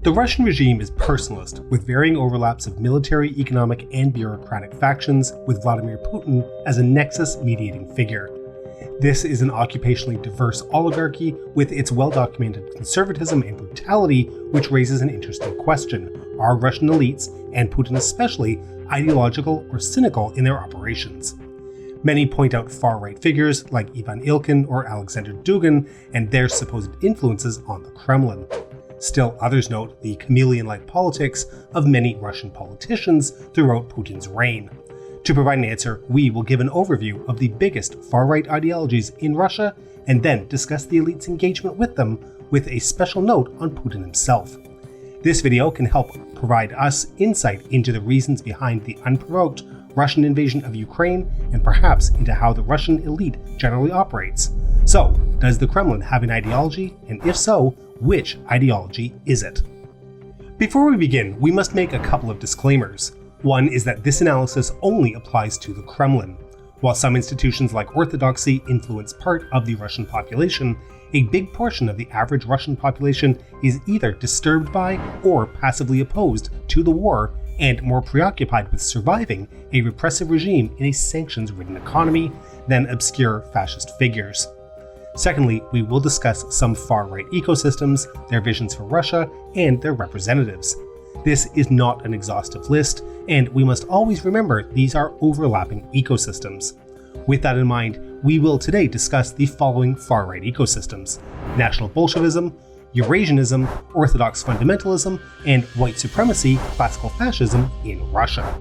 The Russian regime is personalist, with varying overlaps of military, economic, and bureaucratic factions, with Vladimir Putin as a nexus mediating figure. This is an occupationally diverse oligarchy with its well-documented conservatism and brutality, which raises an interesting question. Are Russian elites, and Putin especially, ideological or cynical in their operations? Many point out far-right figures like Ivan Ilkin or Alexander Dugin and their supposed influences on the Kremlin. Still, others note the chameleon-like politics of many Russian politicians throughout Putin's reign. To provide an answer, we will give an overview of the biggest far-right ideologies in Russia and then discuss the elite's engagement with them, with a special note on Putin himself. This video can help provide us insight into the reasons behind the unprovoked Russian invasion of Ukraine and perhaps into how the Russian elite generally operates. So, does the Kremlin have an ideology, and if so, which ideology is it? Before we begin, we must make a couple of disclaimers. One is that this analysis only applies to the Kremlin. While some institutions like Orthodoxy influence part of the Russian population, a big portion of the average Russian population is either disturbed by or passively opposed to the war and more preoccupied with surviving a repressive regime in a sanctions-ridden economy than obscure fascist figures. Secondly, we will discuss some far-right ecosystems, their visions for Russia, and their representatives. This is not an exhaustive list, and we must always remember these are overlapping ecosystems. With that in mind, we will today discuss the following far-right ecosystems: National Bolshevism, Eurasianism, Orthodox fundamentalism, and white supremacy, classical fascism in Russia.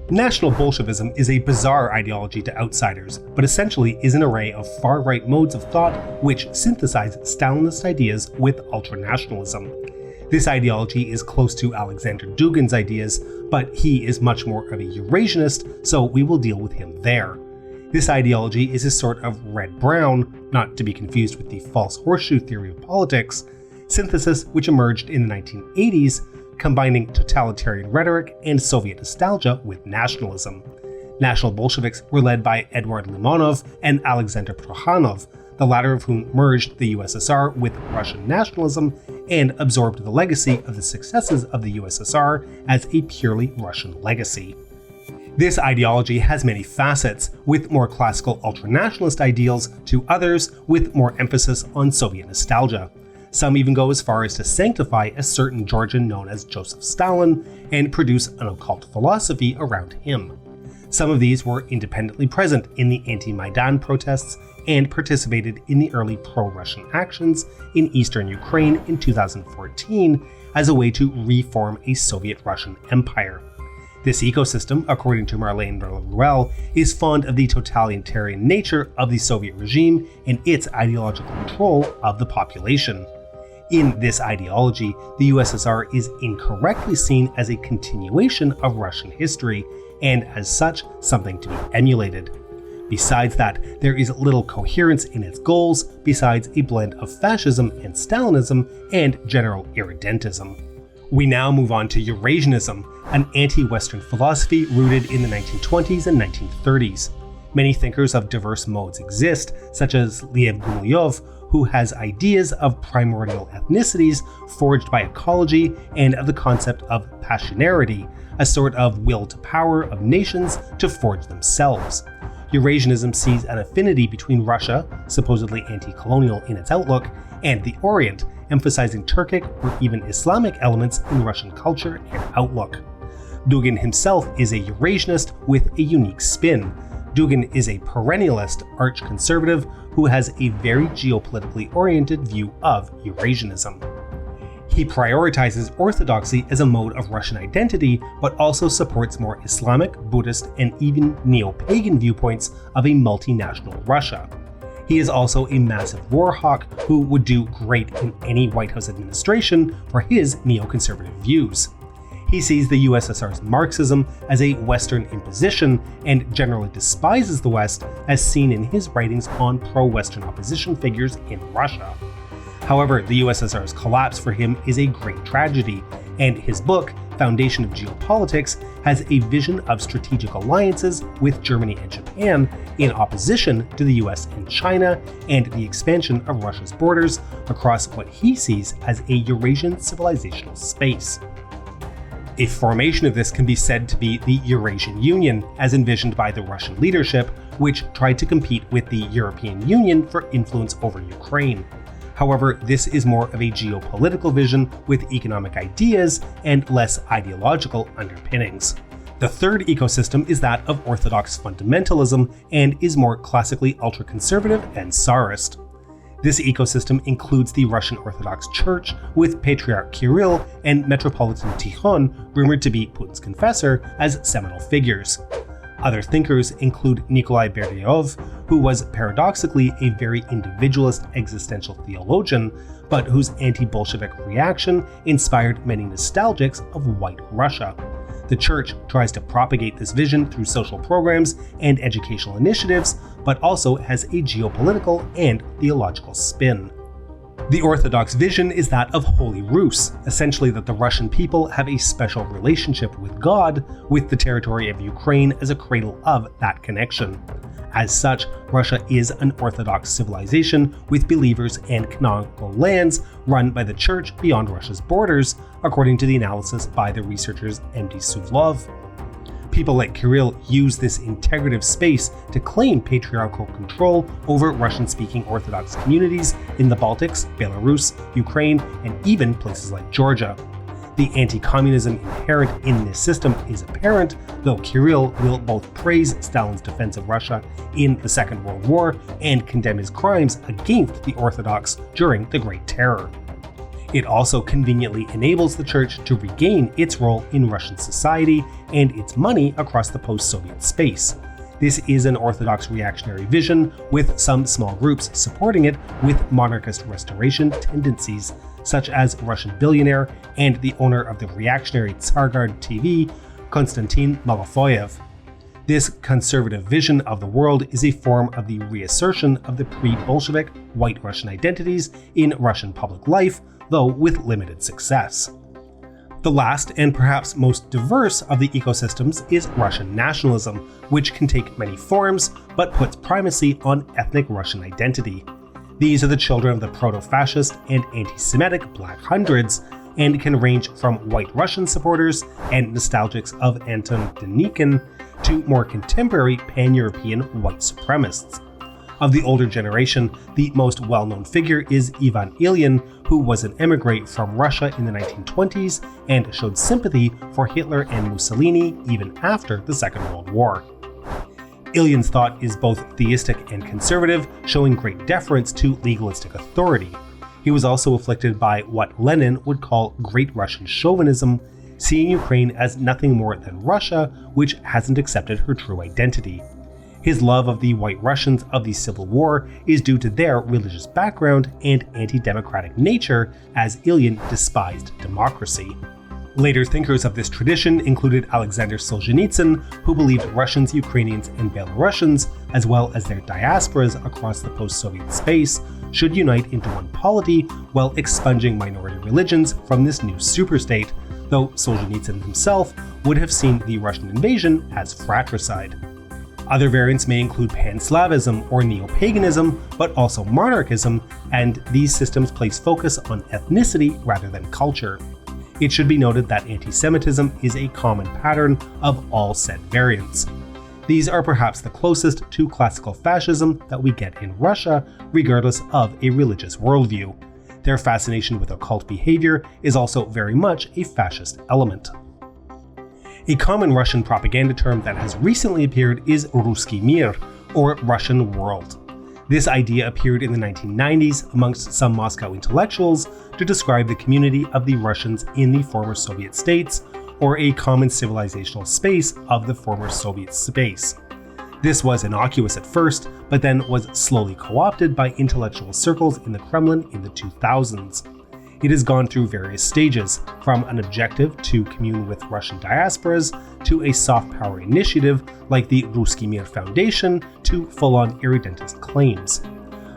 National Bolshevism is a bizarre ideology to outsiders, but essentially is an array of far-right modes of thought which synthesize Stalinist ideas with ultranationalism. This ideology is close to Alexander Dugin's ideas, but he is much more of a Eurasianist, so we will deal with him there. This ideology is a sort of red-brown, not to be confused with the false horseshoe theory of politics, synthesis which emerged in the 1980s, combining totalitarian rhetoric and Soviet nostalgia with nationalism. National Bolsheviks were led by Eduard Limonov and Alexander Prokhanov, the latter of whom merged the USSR with Russian nationalism and absorbed the legacy of the successes of the USSR as a purely Russian legacy. This ideology has many facets, with more classical ultranationalist ideals to others with more emphasis on Soviet nostalgia. Some even go as far as to sanctify a certain Georgian known as Joseph Stalin and produce an occult philosophy around him. Some of these were independently present in the anti-Maidan protests and participated in the early pro-Russian actions in eastern Ukraine in 2014 as a way to reform a Soviet-Russian empire. This ecosystem, according to Marlene Ruel, is fond of the totalitarian nature of the Soviet regime and its ideological control of the population. In this ideology, the USSR is incorrectly seen as a continuation of Russian history, and as such, something to be emulated. Besides that, there is little coherence in its goals, besides a blend of fascism and Stalinism and general irredentism. We now move on to Eurasianism, an anti-Western philosophy rooted in the 1920s and 1930s. Many thinkers of diverse modes exist, such as Lev Gumilyov, who has ideas of primordial ethnicities forged by ecology and of the concept of passionarity, a sort of will to power of nations to forge themselves. Eurasianism sees an affinity between Russia, supposedly anti-colonial in its outlook, and the Orient, emphasizing Turkic or even Islamic elements in Russian culture and outlook. Dugin himself is a Eurasianist with a unique spin. Dugin is a perennialist arch-conservative who has a very geopolitically oriented view of Eurasianism. He prioritizes orthodoxy as a mode of Russian identity, but also supports more Islamic, Buddhist, and even neo-pagan viewpoints of a multinational Russia. He is also a massive war hawk who would do great in any White House administration for his neoconservative views. He sees the USSR's Marxism as a Western imposition and generally despises the West, as seen in his writings on pro-Western opposition figures in Russia. However, the USSR's collapse for him is a great tragedy, and his book, Foundation of Geopolitics, has a vision of strategic alliances with Germany and Japan in opposition to the US and China and the expansion of Russia's borders across what he sees as a Eurasian civilizational space. A formation of this can be said to be the Eurasian Union, as envisioned by the Russian leadership, which tried to compete with the European Union for influence over Ukraine. However, this is more of a geopolitical vision with economic ideas and less ideological underpinnings. The third ecosystem is that of Orthodox fundamentalism and is more classically ultra-conservative and Tsarist. This ecosystem includes the Russian Orthodox Church, with Patriarch Kirill and Metropolitan Tikhon, rumored to be Putin's confessor, as seminal figures. Other thinkers include Nikolai Berdyakov, who was paradoxically a very individualist existential theologian, but whose anti-Bolshevik reaction inspired many nostalgics of White Russia. The Church tries to propagate this vision through social programs and educational initiatives, but also has a geopolitical and theological spin. The Orthodox vision is that of Holy Rus, essentially that the Russian people have a special relationship with God, with the territory of Ukraine as a cradle of that connection. As such, Russia is an Orthodox civilization with believers and canonical lands run by the Church beyond Russia's borders, according to the analysis by the researchers M.D. Suvlov. People like Kirill use this integrative space to claim patriarchal control over Russian-speaking Orthodox communities in the Baltics, Belarus, Ukraine, and even places like Georgia. The anti-communism inherent in this system is apparent, though Kirill will both praise Stalin's defense of Russia in the Second World War and condemn his crimes against the Orthodox during the Great Terror. It also conveniently enables the Church to regain its role in Russian society and its money across the post-Soviet space. This is an Orthodox reactionary vision, with some small groups supporting it with monarchist restoration tendencies, such as Russian billionaire and the owner of the reactionary Tsargard TV, Konstantin Malafoyev. This conservative vision of the world is a form of the reassertion of the pre-Bolshevik white Russian identities in Russian public life, though with limited success. The last and perhaps most diverse of the ecosystems is Russian nationalism, which can take many forms, but puts primacy on ethnic Russian identity. These are the children of the proto-fascist and anti-Semitic Black Hundreds, and can range from white Russian supporters and nostalgics of Anton Denikin to more contemporary pan-European white supremacists. Of the older generation, the most well-known figure is Ivan Ilyin, who was an emigre from Russia in the 1920s and showed sympathy for Hitler and Mussolini even after the Second World War. Ilyin's thought is both theistic and conservative, showing great deference to legalistic authority. He was also afflicted by what Lenin would call Great Russian chauvinism, seeing Ukraine as nothing more than Russia, which hasn't accepted her true identity. His love of the White Russians of the Civil War is due to their religious background and anti-democratic nature, as Ilyin despised democracy. Later thinkers of this tradition included Alexander Solzhenitsyn, who believed Russians, Ukrainians, and Belarusians, as well as their diasporas across the post-Soviet space, should unite into one polity while expunging minority religions from this new superstate, though Solzhenitsyn himself would have seen the Russian invasion as fratricide. Other variants may include Pan-Slavism or Neo-Paganism, but also monarchism, and these systems place focus on ethnicity rather than culture. It should be noted that anti-Semitism is a common pattern of all said variants. These are perhaps the closest to classical fascism that we get in Russia, regardless of a religious worldview. Their fascination with occult behavior is also very much a fascist element. A common Russian propaganda term that has recently appeared is Ruski Mir, or Russian world. This idea appeared in the 1990s amongst some Moscow intellectuals to describe the community of the Russians in the former Soviet states, or a common civilizational space of the former Soviet space. This was innocuous at first, but then was slowly co-opted by intellectual circles in the Kremlin in the 2000s. It has gone through various stages, from an objective to commune with Russian diasporas, to a soft power initiative like the Ruski Mir Foundation, to full-on irredentist claims.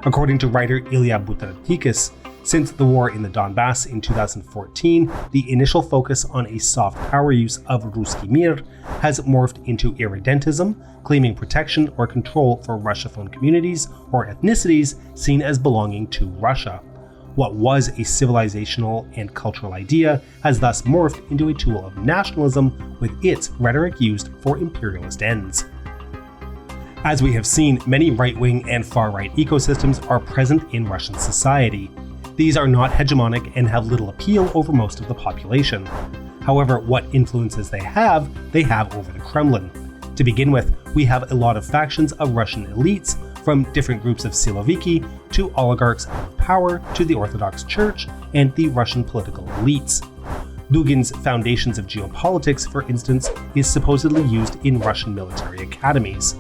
According to writer Ilya Butratikis, Since the war in the Donbass in 2014, the initial focus on a soft power use of Ruski Mir has morphed into irredentism, claiming protection or control for Russophone communities or ethnicities seen as belonging to Russia. What was a civilizational and cultural idea has thus morphed into a tool of nationalism with its rhetoric used for imperialist ends. As we have seen, many right-wing and far-right ecosystems are present in Russian society. These are not hegemonic and have little appeal over most of the population. However, what influences they have over the Kremlin. To begin with, we have a lot of factions of Russian elites, from different groups of Siloviki to oligarchs out of power to the Orthodox Church and the Russian political elites. Dugin's Foundations of Geopolitics, for instance, is supposedly used in Russian military academies.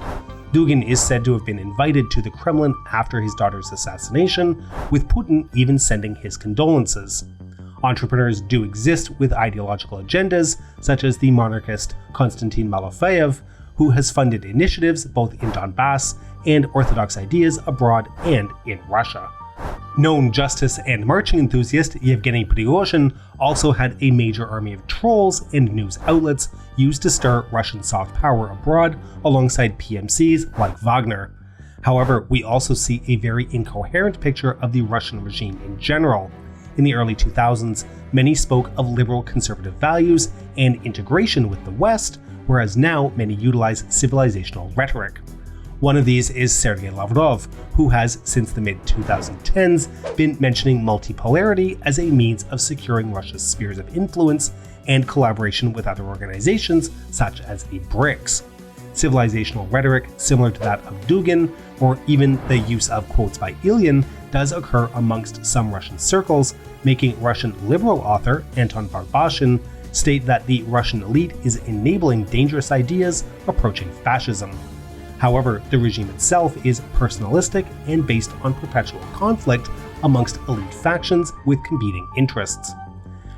Dugin is said to have been invited to the Kremlin after his daughter's assassination, with Putin even sending his condolences. Entrepreneurs do exist with ideological agendas, such as the monarchist Konstantin Malofeyev, who has funded initiatives both in Donbass and Orthodox ideas abroad and in Russia. Known justice and marching enthusiast Yevgeny Prigozhin also had a major army of trolls and news outlets used to stir Russian soft power abroad alongside PMCs like Wagner. However, we also see a very incoherent picture of the Russian regime in general. In the early 2000s, many spoke of liberal conservative values and integration with the West, whereas now many utilize civilizational rhetoric. One of these is Sergei Lavrov, who has, since the mid-2010s, been mentioning multipolarity as a means of securing Russia's spheres of influence and collaboration with other organizations, such as the BRICS. Civilizational rhetoric, similar to that of Dugin, or even the use of quotes by Ilyin, does occur amongst some Russian circles, making Russian liberal author Anton Barbashin state that the Russian elite is enabling dangerous ideas approaching fascism. However, the regime itself is personalistic and based on perpetual conflict amongst elite factions with competing interests.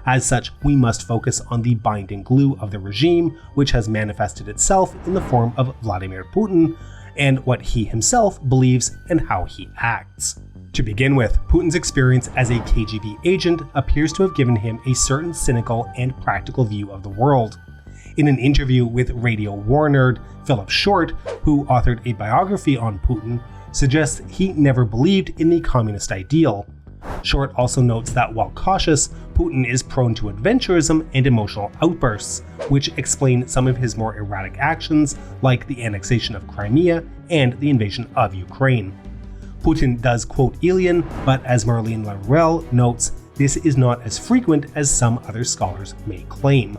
As such, we must focus on the binding glue of the regime, which has manifested itself in the form of Vladimir Putin, and what he himself believes and how he acts. To begin with, Putin's experience as a KGB agent appears to have given him a certain cynical and practical view of the world. In an interview with radio war nerd Philip Short, who authored a biography on Putin, suggests he never believed in the communist ideal. Short also notes that while cautious, Putin is prone to adventurism and emotional outbursts, which explain some of his more erratic actions, like the annexation of Crimea and the invasion of Ukraine. Putin does quote Ilyin, but as Marlene Laurel notes, this is not as frequent as some other scholars may claim.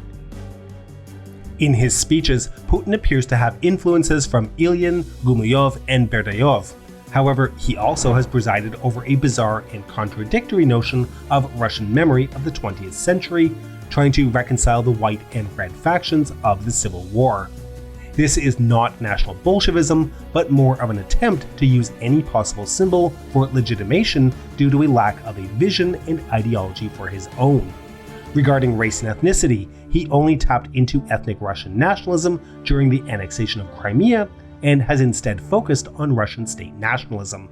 In his speeches, Putin appears to have influences from Ilyin, Gumilyov, and Berdyaev. However, he also has presided over a bizarre and contradictory notion of Russian memory of the 20th century, trying to reconcile the white and red factions of the Civil War. This is not National Bolshevism, but more of an attempt to use any possible symbol for legitimation due to a lack of a vision and ideology for his own. Regarding race and ethnicity, he only tapped into ethnic Russian nationalism during the annexation of Crimea and has instead focused on Russian state nationalism.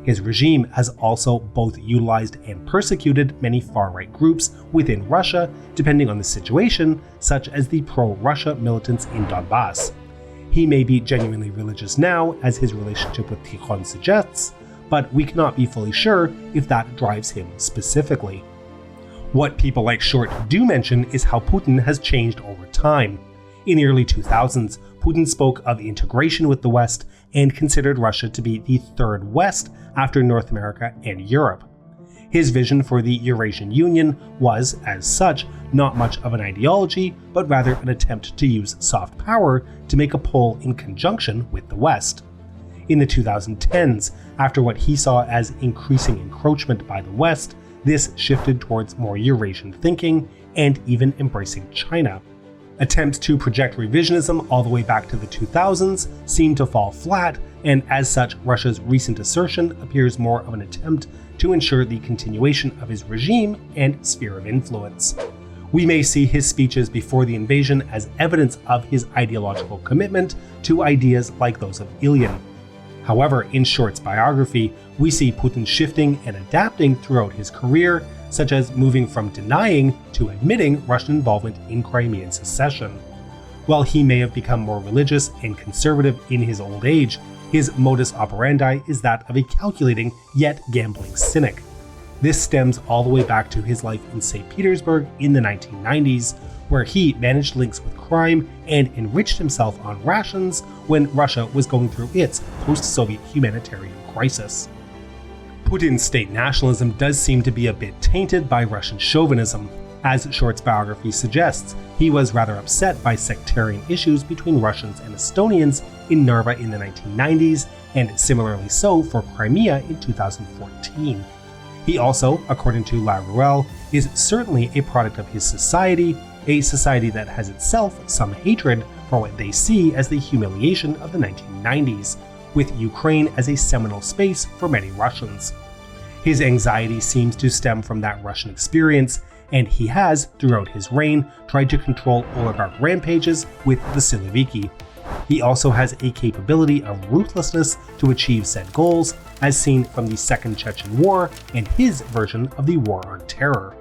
His regime has also both utilized and persecuted many far-right groups within Russia, depending on the situation, such as the pro-Russia militants in Donbass. He may be genuinely religious now, as his relationship with Tikhon suggests, but we cannot be fully sure if that drives him specifically. What people like Short do mention is how Putin has changed over time. In the early 2000s, Putin spoke of integration with the West and considered Russia to be the third West after North America and Europe. His vision for the Eurasian Union was, as such, not much of an ideology, but rather an attempt to use soft power to make a pull in conjunction with the West. In the 2010s, after what he saw as increasing encroachment by the West, this shifted towards more Eurasian thinking and even embracing China. Attempts to project revisionism all the way back to the 2000s seem to fall flat, and as such, Russia's recent assertion appears more of an attempt to ensure the continuation of his regime and sphere of influence. We may see his speeches before the invasion as evidence of his ideological commitment to ideas like those of Ilyin. However, in Short's biography, we see Putin shifting and adapting throughout his career, such as moving from denying to admitting Russian involvement in Crimean secession. While he may have become more religious and conservative in his old age, his modus operandi is that of a calculating yet gambling cynic. This stems all the way back to his life in St. Petersburg in the 1990s, where he managed links with crime and enriched himself on rations when Russia was going through its post-Soviet humanitarian crisis. Putin's state nationalism does seem to be a bit tainted by Russian chauvinism. As Short's biography suggests, he was rather upset by sectarian issues between Russians and Estonians in Narva in the 1990s, and similarly so for Crimea in 2014. He also, according to Laruelle, is certainly a product of his society, a society that has itself some hatred for what they see as the humiliation of the 1990s, with Ukraine as a seminal space for many Russians. His anxiety seems to stem from that Russian experience, and he has, throughout his reign, tried to control oligarch rampages with the Siloviki. He also has a capability of ruthlessness to achieve said goals, as seen from the Second Chechen War and his version of the War on Terror.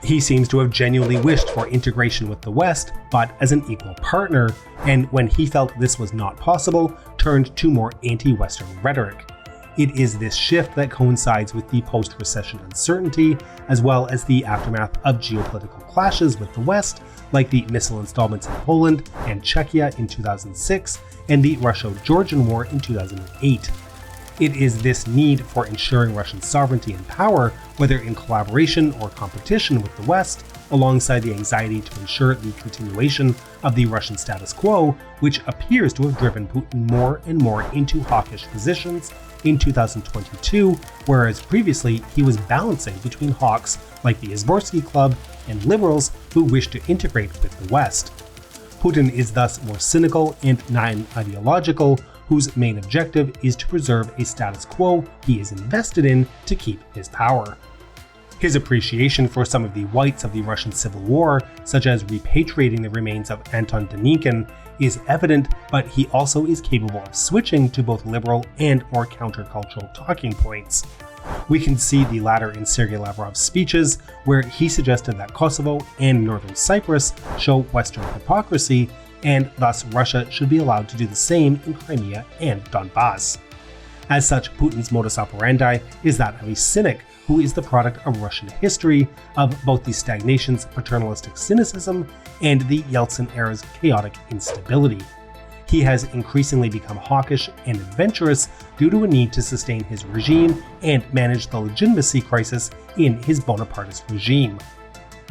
He seems to have genuinely wished for integration with the West, but as an equal partner, and when he felt this was not possible, turned to more anti-Western rhetoric. It is this shift that coincides with the post-recession uncertainty, as well as the aftermath of geopolitical clashes with the West, like the missile installments in Poland and Czechia in 2006, and the Russo-Georgian War in 2008. It is this need for ensuring Russian sovereignty and power, whether in collaboration or competition with the West, alongside the anxiety to ensure the continuation of the Russian status quo, which appears to have driven Putin more and more into hawkish positions in 2022, whereas previously he was balancing between hawks like the Izborsky Club and liberals who wish to integrate with the West. Putin is thus more cynical and non-ideological, whose main objective is to preserve a status quo he is invested in to keep his power. His appreciation for some of the whites of the Russian Civil War, such as repatriating the remains of Anton Denikin, is evident, but he also is capable of switching to both liberal and more countercultural talking points. We can see the latter in Sergei Lavrov's speeches, where he suggested that Kosovo and Northern Cyprus show Western hypocrisy, and thus Russia should be allowed to do the same in Crimea and Donbass. As such, Putin's modus operandi is that of a cynic who is the product of Russian history, of both the stagnation's paternalistic cynicism and the Yeltsin era's chaotic instability. He has increasingly become hawkish and adventurous due to a need to sustain his regime and manage the legitimacy crisis in his Bonapartist regime.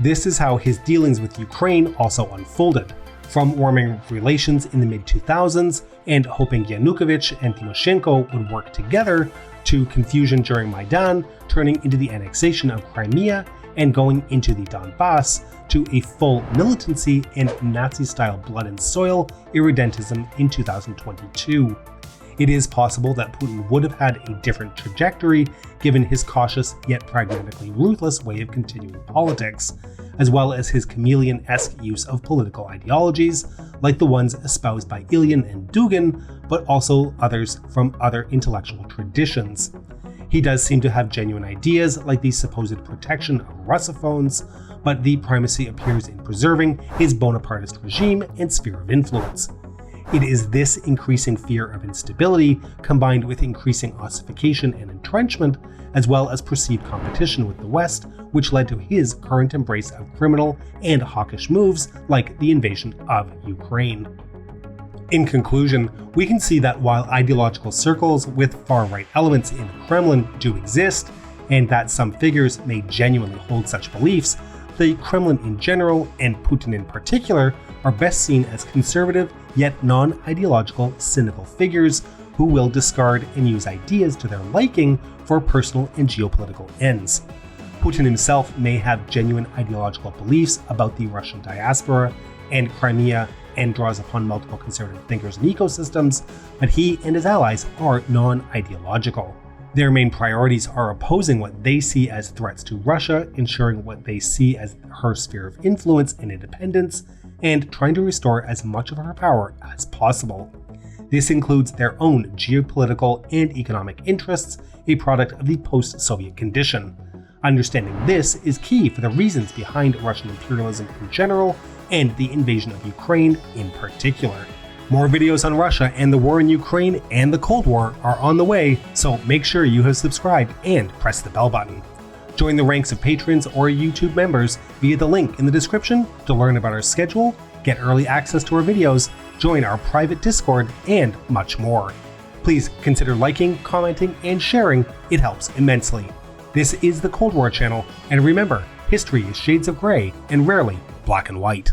This is how his dealings with Ukraine also unfolded, from warming relations in the mid-2000s and hoping Yanukovych and Tymoshenko would work together, to confusion during Maidan, turning into the annexation of Crimea and going into the Donbass, to a full militancy and Nazi-style blood and soil irredentism in 2022. It is possible that Putin would have had a different trajectory given his cautious yet pragmatically ruthless way of continuing politics, as well as his chameleon-esque use of political ideologies, like the ones espoused by Ilyin and Dugin, but also others from other intellectual traditions. He does seem to have genuine ideas like the supposed protection of Russophones, but the primacy appears in preserving his Bonapartist regime and sphere of influence. It is this increasing fear of instability, combined with increasing ossification and entrenchment, as well as perceived competition with the West, which led to his current embrace of criminal and hawkish moves like the invasion of Ukraine. In conclusion, we can see that while ideological circles with far-right elements in the Kremlin do exist, and that some figures may genuinely hold such beliefs, the Kremlin in general, and Putin in particular, are best seen as conservative yet non-ideological cynical figures who will discard and use ideas to their liking for personal and geopolitical ends. Putin himself may have genuine ideological beliefs about the Russian diaspora and Crimea and draws upon multiple conservative thinkers and ecosystems, but he and his allies are non-ideological. Their main priorities are opposing what they see as threats to Russia, ensuring what they see as her sphere of influence and independence, and trying to restore as much of her power as possible. This includes their own geopolitical and economic interests, a product of the post-Soviet condition. Understanding this is key for the reasons behind Russian imperialism in general and the invasion of Ukraine in particular. More videos on Russia and the war in Ukraine and the Cold War are on the way, so make sure you have subscribed and press the bell button. Join the ranks of patrons or YouTube members via the link in the description to learn about our schedule, get early access to our videos, join our private Discord, and much more. Please consider liking, commenting, and sharing. It helps immensely. This is the Cold War channel, and remember, history is shades of gray and rarely black and white.